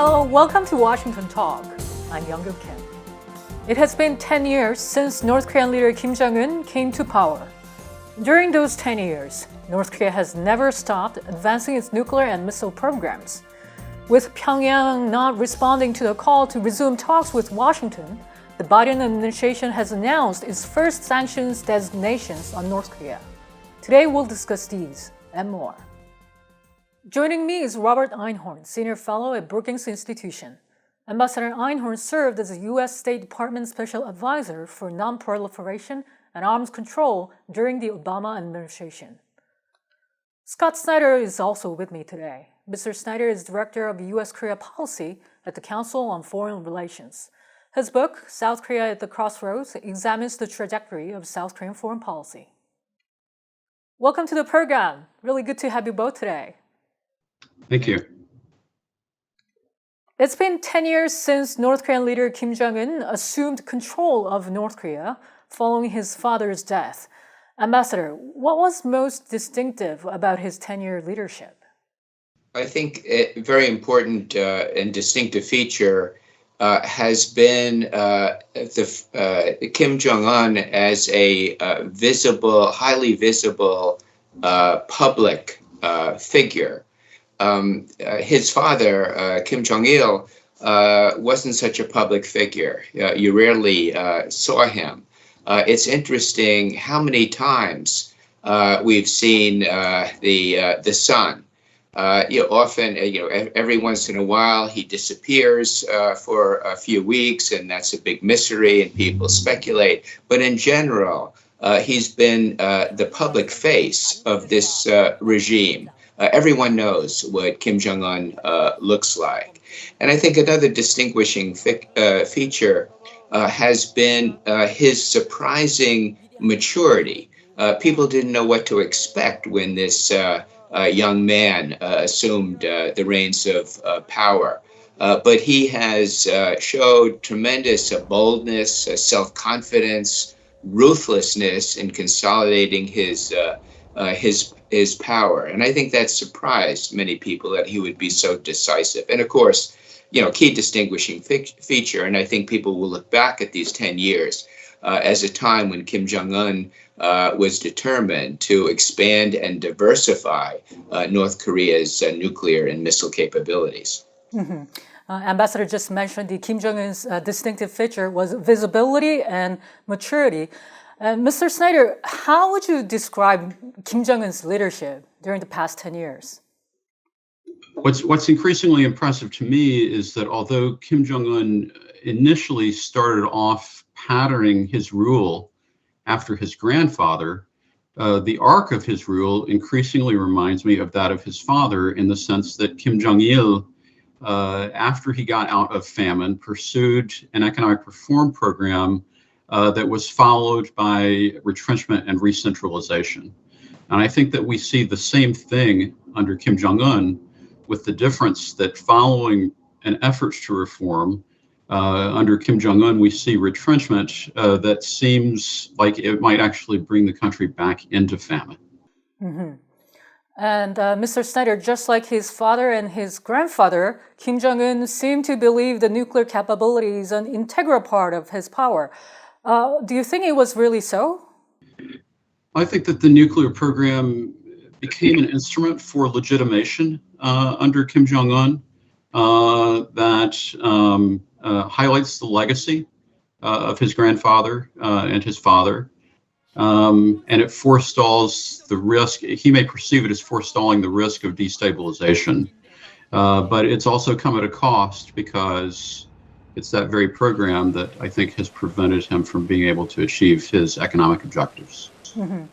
Hello, welcome to Washington Talk. I'm Young-Guk Kim. It has been 10 years since North Korean leader Kim Jong-un came to power. During those 10 years, North Korea has never stopped advancing its nuclear and missile programs. With Pyongyang not responding to the call to resume talks with Washington, the Biden administration has announced its first sanctions designations on North Korea. Today we'll discuss these and more. Joining me is Robert Einhorn, Senior Fellow at Brookings Institution. Ambassador Einhorn served as the U.S. State Department Special Advisor for Non-Proliferation and Arms Control during the Obama administration. Scott Snyder is also with me today. Mr. Snyder is Director of U.S.-Korea Policy at the Council on Foreign Relations. His book, South Korea at the Crossroads, examines the trajectory of South Korean foreign policy. Welcome to the program. Really good to have you both today. Thank you. It's been 10 years since North Korean leader Kim Jong-un assumed control of North Korea following his father's death. Ambassador, what was most distinctive about his 10-year leadership? I think a very important and distinctive feature has been Kim Jong-un as a highly visible public figure. His father, Kim Jong-il, wasn't such a public figure. You rarely saw him. It's interesting how many times we've seen the son. Often, every once in a while, he disappears for a few weeks, and that's a big mystery, and people speculate. But in general, he's been the public face of this regime. Everyone knows what Kim Jong-un looks like. And I think another distinguishing feature has been his surprising maturity. People didn't know what to expect when this young man assumed the reins of power. But he has showed tremendous boldness, self-confidence, ruthlessness in consolidating his power. And I think that surprised many people that he would be so decisive. And of course, key distinguishing feature, and I think people will look back at these 10 years as a time when Kim Jong-un was determined to expand and diversify North Korea's nuclear and missile capabilities. Mm-hmm. Ambassador just mentioned the Kim Jong-un's distinctive feature was visibility and maturity. Mr. Snyder, how would you describe Kim Jong-un's leadership during the past 10 years? What's increasingly impressive to me is that although Kim Jong-un initially started off patterning his rule after his grandfather, the arc of his rule increasingly reminds me of that of his father in the sense that Kim Jong-il, after he got out of famine, pursued an economic reform program that was followed by retrenchment and re-centralization. And I think that we see the same thing under Kim Jong-un, with the difference that following an effort to reform, under Kim Jong-un, we see retrenchment that seems like it might actually bring the country back into famine. Mm-hmm. And Mr. Snyder, just like his father and his grandfather, Kim Jong-un seemed to believe the nuclear capability is an integral part of his power. Do you think it was really so? I think that the nuclear program became an instrument for legitimation under Kim Jong-un that highlights the legacy of his grandfather and his father. And it forestalls the risk. He may perceive it as forestalling the risk of destabilization, but it's also come at a cost because it's that very program that I think has prevented him from being able to achieve his economic objectives. Mm-hmm.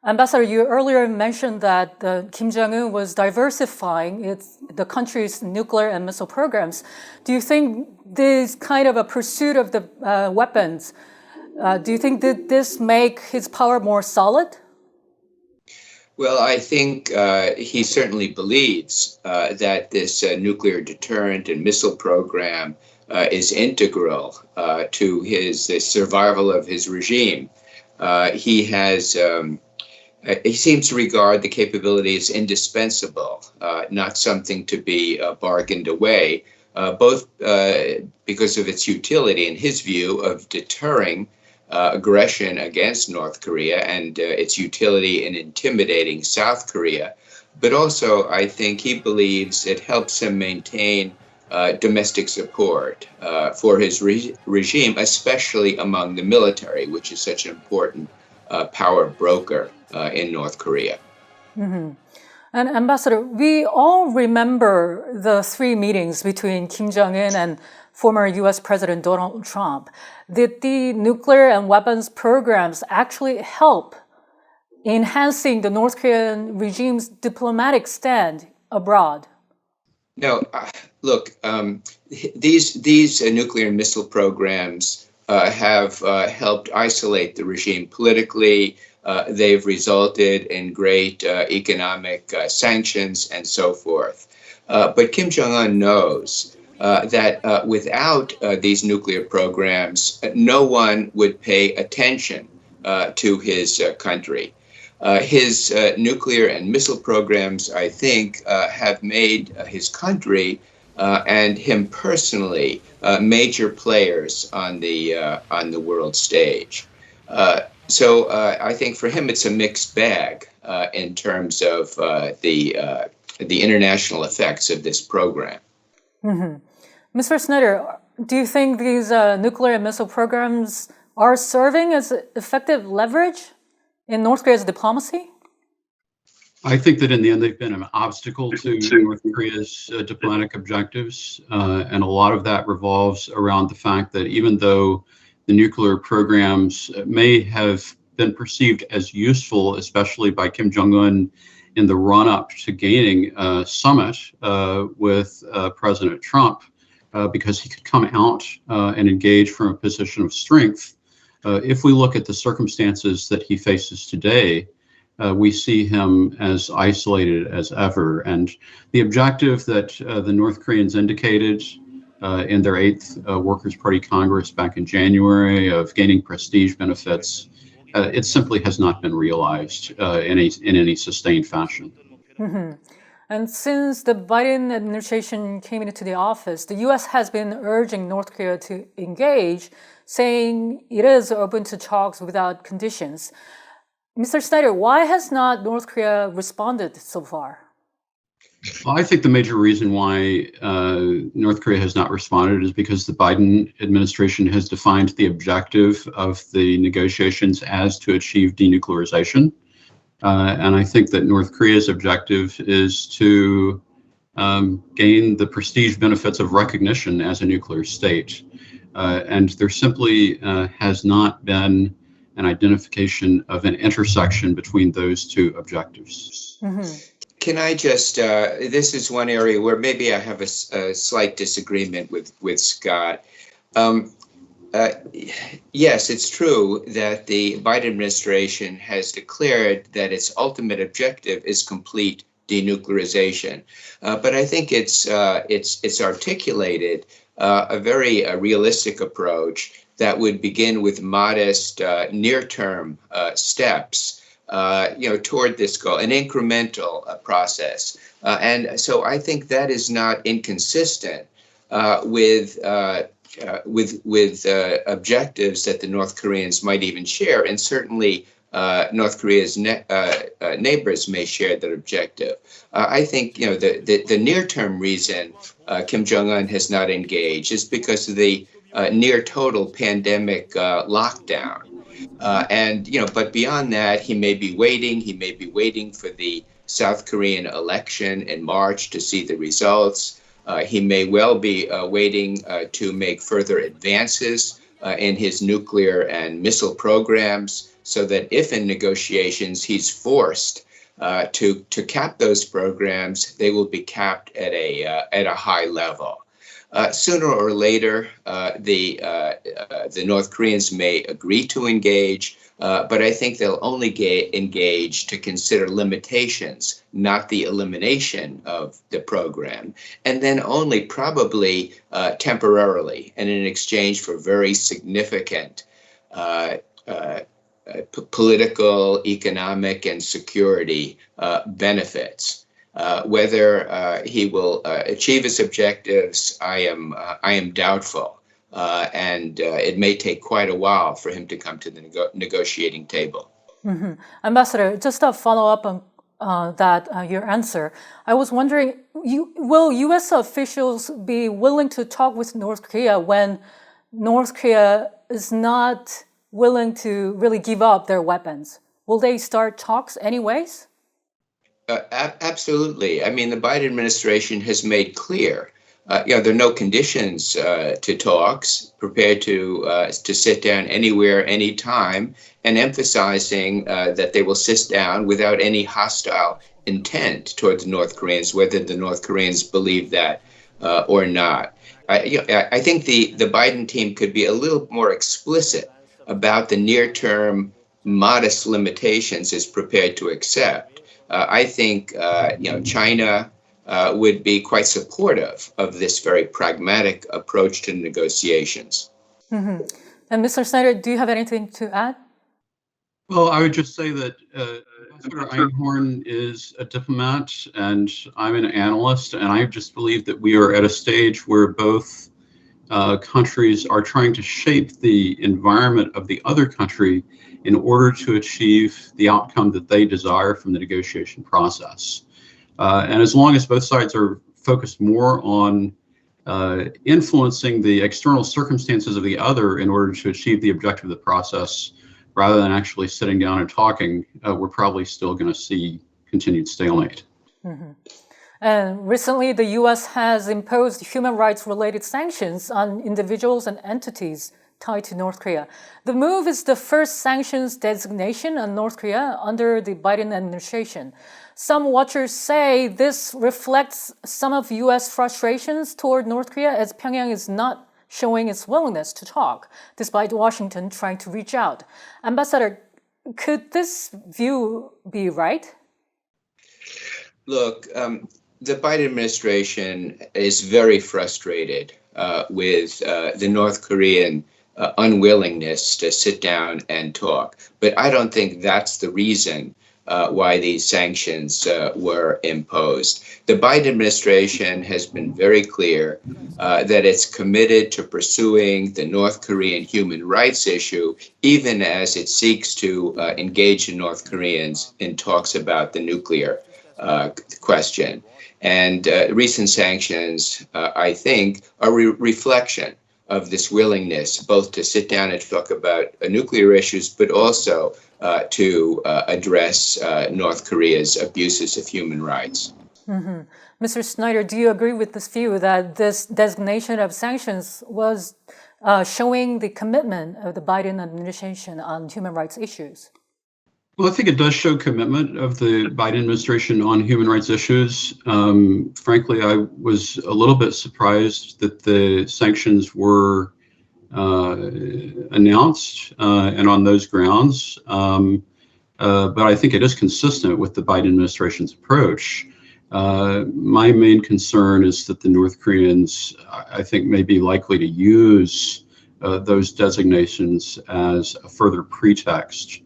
Ambassador, you earlier mentioned that Kim Jong-un was diversifying the country's nuclear and missile programs. Do you think this kind of a pursuit of the weapons, do you think that this make his power more solid? Well, I think he certainly believes that this nuclear deterrent and missile program is integral to the survival of his regime. He seems to regard the capability as indispensable, not something to be bargained away, both because of its utility, in his view, of deterring aggression against North Korea and its utility in intimidating South Korea. But also, I think he believes it helps him maintain domestic support for his regime, especially among the military, which is such an important power broker in North Korea. Mm-hmm. And Ambassador, we all remember the 3 meetings between Kim Jong-un and former US President Donald Trump. Did the nuclear and weapons programs actually help enhancing the North Korean regime's diplomatic stand abroad? No, look, these nuclear and missile programs have helped isolate the regime politically. They've resulted in great economic sanctions and so forth. But Kim Jong-un knows that without these nuclear programs, no one would pay attention to his country. His nuclear and missile programs, I think, have made his country and him personally major players on the world stage. So I think for him it's a mixed bag in terms of the international effects of this program. Mm-hmm. Mr. Snyder, do you think these nuclear and missile programs are serving as effective leverage in North Korea's diplomacy? I think that in the end, they've been an obstacle to North Korea's diplomatic objectives. And a lot of that revolves around the fact that even though the nuclear programs may have been perceived as useful, especially by Kim Jong-un in the run-up to gaining a summit with President Trump, because he could come out and engage from a position of strength. If we look at the circumstances that he faces today, we see him as isolated as ever. And the objective that the North Koreans indicated in their 8th Workers' Party Congress back in January of gaining prestige benefits, it simply has not been realized in any sustained fashion. Mm-hmm. And since the Biden administration came into the office, the U.S. has been urging North Korea to engage, saying it is open to talks without conditions. Mr. Snyder, why has not North Korea responded so far? Well, I think the major reason why North Korea has not responded is because the Biden administration has defined the objective of the negotiations as to achieve denuclearization. And I think that North Korea's objective is to gain the prestige benefits of recognition as a nuclear state. And there simply has not been an identification of an intersection between those two objectives. Mm-hmm. Can I just, this is one area where maybe I have a slight disagreement with Scott. Yes, it's true that the Biden administration has declared that its ultimate objective is complete denuclearization. But I think it's articulated a very realistic approach that would begin with modest near-term steps toward this goal, an incremental process. And so I think that is not inconsistent with objectives that the North Koreans might even share, and certainly North Korea's neighbors may share that objective. I think the near-term reason Kim Jong-un has not engaged is because of the near total pandemic lockdown. But beyond that, he may be waiting for the South Korean election in March to see the results. He may well be waiting to make further advances in his nuclear and missile programs, so that if in negotiations he's forced to cap those programs, they will be capped at a high level. Sooner or later, the North Koreans may agree to engage, but I think they'll only engage to consider limitations, not the elimination of the program, and then only probably temporarily, and in exchange for very significant political, economic, and security benefits. Whether he will achieve his objectives, I am doubtful, and it may take quite a while for him to come to the negotiating table. Mm-hmm. Ambassador, just to follow up on your answer, I was wondering, will U.S. officials be willing to talk with North Korea when North Korea is not willing to really give up their weapons? Will they start talks anyways? Absolutely. I mean, the Biden administration has made clear, there are no conditions to talks, prepared to sit down anywhere, anytime, and emphasizing that they will sit down without any hostile intent towards the North Koreans, whether the North Koreans believe that or not. I think the Biden team could be a little more explicit about the near-term modest limitations it's prepared to accept. I think China would be quite supportive of this very pragmatic approach to negotiations. Mm-hmm. And Mr. Snyder, do you have anything to add? Well, I would just say that Ambassador Einhorn is a diplomat and I'm an analyst, and I just believe that we are at a stage where both countries are trying to shape the environment of the other country in order to achieve the outcome that they desire from the negotiation process. And as long as both sides are focused more on influencing the external circumstances of the other in order to achieve the objective of the process, rather than actually sitting down and talking, we're probably still going to see continued stalemate. Mm-hmm. And recently, the U.S. has imposed human rights-related sanctions on individuals and entities tied to North Korea. The move is the first sanctions designation on North Korea under the Biden administration. Some watchers say this reflects some of U.S. frustrations toward North Korea, as Pyongyang is not showing its willingness to talk, despite Washington trying to reach out. Ambassador, could this view be right? Look, the Biden administration is very frustrated with the North Korean unwillingness to sit down and talk. But I don't think that's the reason why these sanctions were imposed. The Biden administration has been very clear that it's committed to pursuing the North Korean human rights issue, even as it seeks to engage the North Koreans in talks about the nuclear question. And recent sanctions, I think, are a reflection of this willingness both to sit down and talk about nuclear issues, but also to address North Korea's abuses of human rights. Mm-hmm. Mr. Snyder, do you agree with this view that this designation of sanctions was showing the commitment of the Biden administration on human rights issues? Well, I think it does show commitment of the Biden administration on human rights issues. Frankly, I was a little bit surprised that the sanctions were announced and on those grounds. But I think it is consistent with the Biden administration's approach. My main concern is that the North Koreans, I think, may be likely to use those designations as a further pretext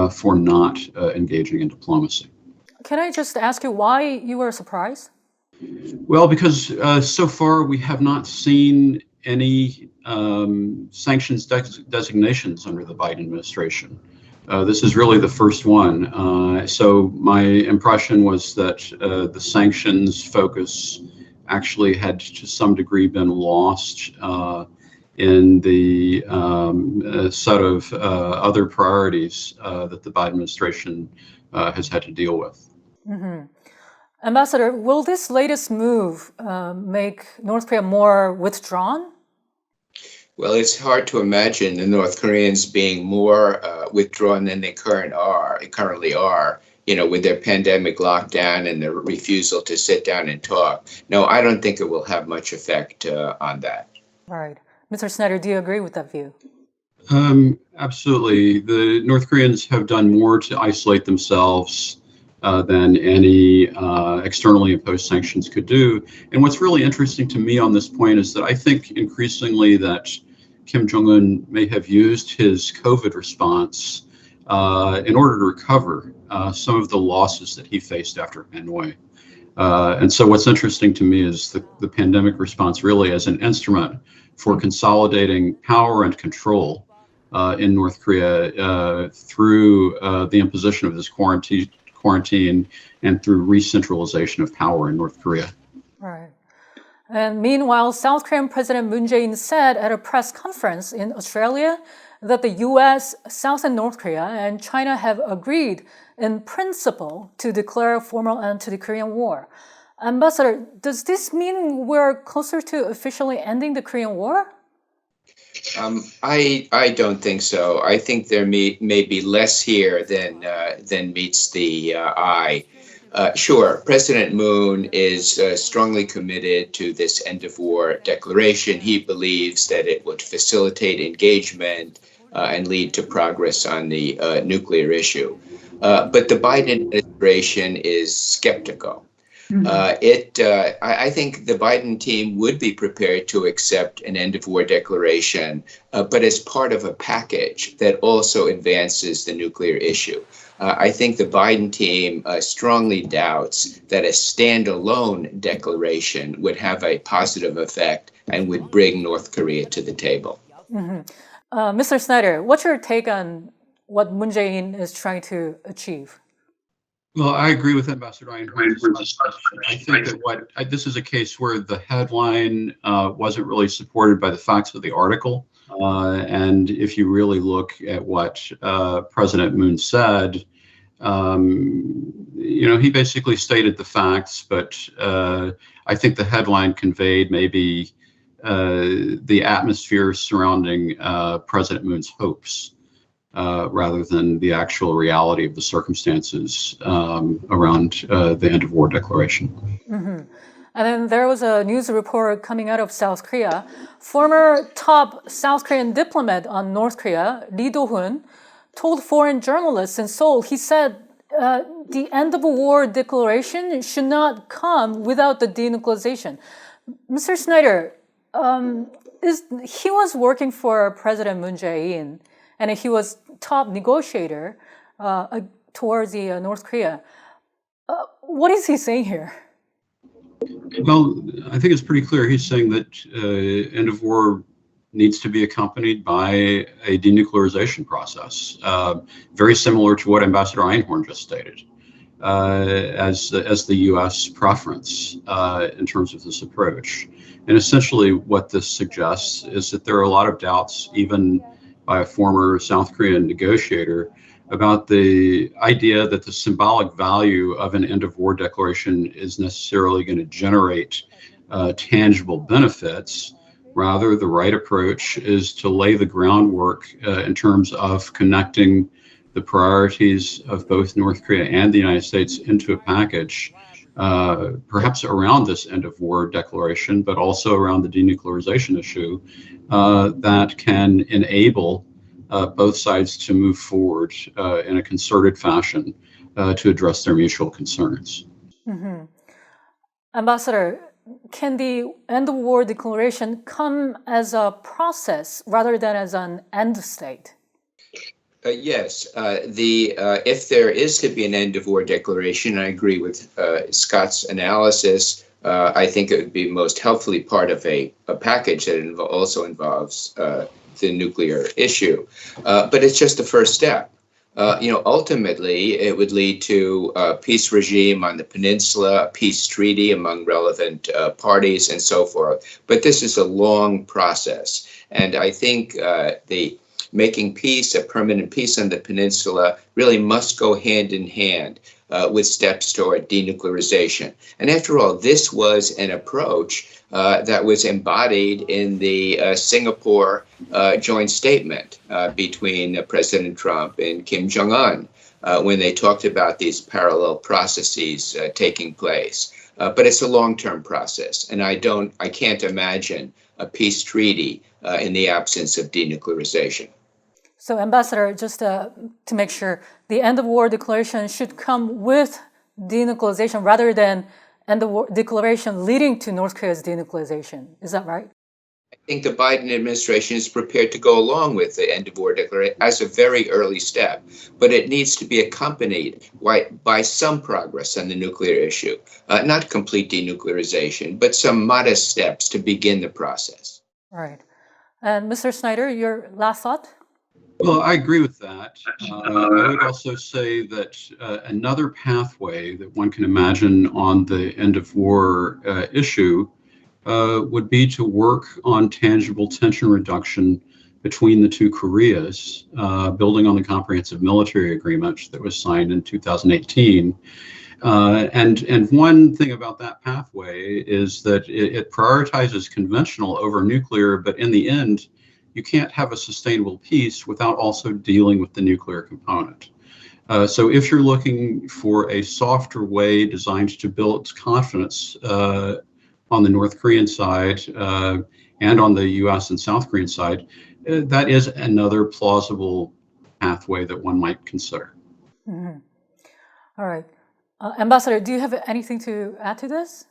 for not engaging in diplomacy. Can I just ask you why you were surprised? Well, because so far we have not seen any sanctions designations under the Biden administration. This is really the first one. So my impression was that the sanctions focus actually had to some degree been lost in the set of other priorities that the Biden administration has had to deal with. Mm-hmm. Ambassador, will this latest move make North Korea more withdrawn? Well, it's hard to imagine the North Koreans being more withdrawn than they currently are, with their pandemic lockdown and their refusal to sit down and talk. No, I don't think it will have much effect on that. Right. Mr. Snyder, do you agree with that view? Absolutely. The North Koreans have done more to isolate themselves than any externally imposed sanctions could do. And what's really interesting to me on this point is that I think increasingly that Kim Jong-un may have used his COVID response in order to recover some of the losses that he faced after Hanoi. And so what's interesting to me is the pandemic response really as an instrument for consolidating power and control in North Korea through the imposition of this quarantine and through re-centralization of power in North Korea. Right. And meanwhile, South Korean President Moon Jae-in said at a press conference in Australia that the US, South and North Korea, and China have agreed in principle to declare a formal end to the Korean War. Ambassador, does this mean we're closer to officially ending the Korean War? I don't think so. I think there may be less here than meets the eye. Sure, President Moon is strongly committed to this end of war declaration. He believes that it would facilitate engagement and lead to progress on the nuclear issue. But the Biden administration is skeptical. I think the Biden team would be prepared to accept an end of war declaration, but as part of a package that also advances the nuclear issue. I think the Biden team strongly doubts that a standalone declaration would have a positive effect and would bring North Korea to the table. Mr. Snyder, what's your take on what Moon Jae-in is trying to achieve? Well, I agree with Ambassador Einhorn. I think that this is a case where the headline wasn't really supported by the facts of the article. And if you really look at what President Moon said, he basically stated the facts, but I think the headline conveyed maybe the atmosphere surrounding President Moon's hopes. Rather than the actual reality of the circumstances around the end of war declaration. And then there was a news report coming out of South Korea. Former top South Korean diplomat on North Korea, Lee Do-hoon, told foreign journalists in Seoul, he said the end of a war declaration should not come without the denuclearization. Mr. Snyder, he was working for President Moon Jae-in, and he was top negotiator towards the North Korea. What is he saying here? Well, I think it's pretty clear. He's saying that end of war needs to be accompanied by a denuclearization process, very similar to what Ambassador Einhorn just stated as the U.S. preference in terms of this approach. And essentially what this suggests is that there are a lot of doubts, even by a former South Korean negotiator, about the idea that the symbolic value of an end of war declaration is necessarily going to generate tangible benefits. Rather, the right approach is to lay the groundwork in terms of connecting the priorities of both North Korea and the United States into a package, perhaps around this end of war declaration, but also around the denuclearization issue, that can enable both sides to move forward in a concerted fashion to address their mutual concerns. Ambassador, can the end of war declaration come as a process rather than as an end state? Yes. If there is to be an end of war declaration, I agree with Scott's analysis. I think it would be most helpfully part of a package that also involves the nuclear issue. But it's just the first step. Ultimately, it would lead to a peace regime on the peninsula, a peace treaty among relevant parties, and so forth. But this is a long process. And I think the making peace, a permanent peace on the peninsula, really must go hand in hand with steps toward denuclearization. And after all, this was an approach that was embodied in the Singapore joint statement between President Trump and Kim Jong-un when they talked about these parallel processes taking place. But it's a long-term process, and I can't imagine a peace treaty in the absence of denuclearization. So, Ambassador, just to make sure, the end of war declaration should come with denuclearization rather than end of war declaration leading to North Korea's denuclearization. Is that right? I think the Biden administration is prepared to go along with the end of war declaration as a very early step, but it needs to be accompanied by some progress on the nuclear issue, not complete denuclearization, but some modest steps to begin the process. All right. And Mr. Snyder, your last thought? Well, I agree with that. I would also say that another pathway that one can imagine on the end of war issue would be to work on tangible tension reduction between the two Koreas, building on the comprehensive military agreement that was signed in 2018. And one thing about that pathway is that it prioritizes conventional over nuclear, but in the end, you can't have a sustainable peace without also dealing with the nuclear component. So if you're looking for a softer way designed to build confidence on the North Korean side and on the US and South Korean side, that is another plausible pathway that one might consider. Mm-hmm. All right. Ambassador, do you have anything to add to this?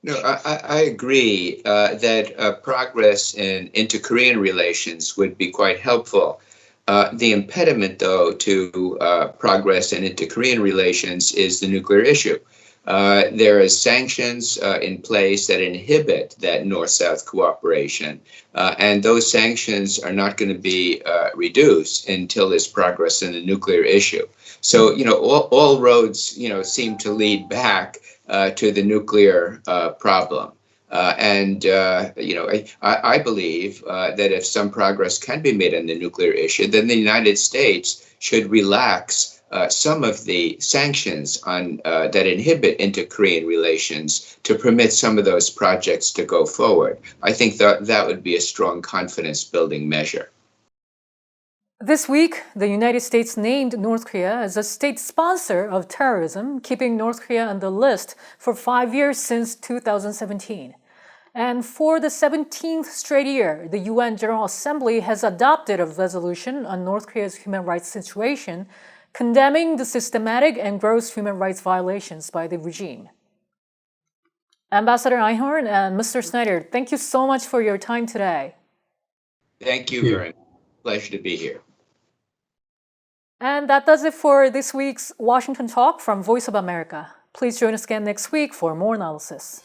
No, I agree that progress in inter-Korean relations would be quite helpful. The impediment, though, to progress in inter-Korean relations is the nuclear issue. There are sanctions in place that inhibit that North-South cooperation, and those sanctions are not going to be reduced until there's progress in the nuclear issue. So, all roads, seem to lead back to the nuclear problem. I believe that if some progress can be made on the nuclear issue, then the United States should relax some of the sanctions that inhibit inter-Korean relations to permit some of those projects to go forward. I think that would be a strong confidence-building measure. This week, the United States named North Korea as a state sponsor of terrorism, keeping North Korea on the list for 5 years since 2017. And for the 17th straight year, the UN General Assembly has adopted a resolution on North Korea's human rights situation, condemning the systematic and gross human rights violations by the regime. Ambassador Einhorn and Mr. Snyder, thank you so much for your time today. Thank you very much. Pleasure to be here. And that does it for this week's Washington Talk from Voice of America. Please join us again next week for more analysis.